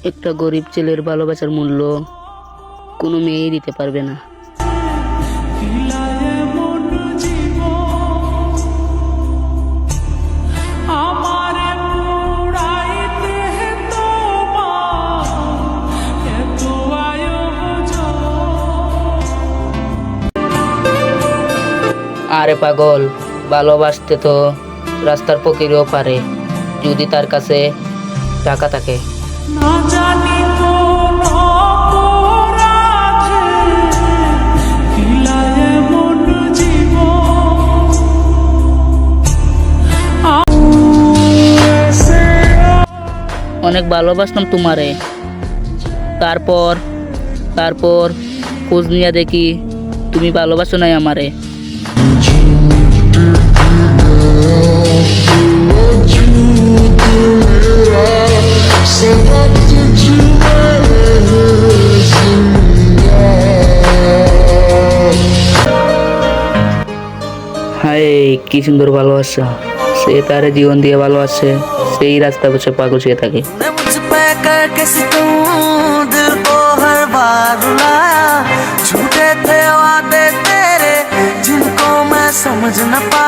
একটা গরিব ছেলের ভালোবাসার মূল্য কোনো মেয়েই দিতে পারবে না। আরে পাগল, ভালোবাসতে তো রাস্তার ফকিরও পারে, যদি তার কাছে টাকা থাকে। অনেক ভালোবাসতাম তোমারে, তারপর তারপর খোঁজ নিয়ে দেখি তুমি ভালোবাসো নাই আমারে। হায় কি সুন্দর ভালোবাসা, সে তার জীবন দিয়ে ভালোবাসে, সেই রাস্তা বসে পাগল শুয়ে থাকে। झूठे थे वादे तेरे जिनको मैं समझ न पा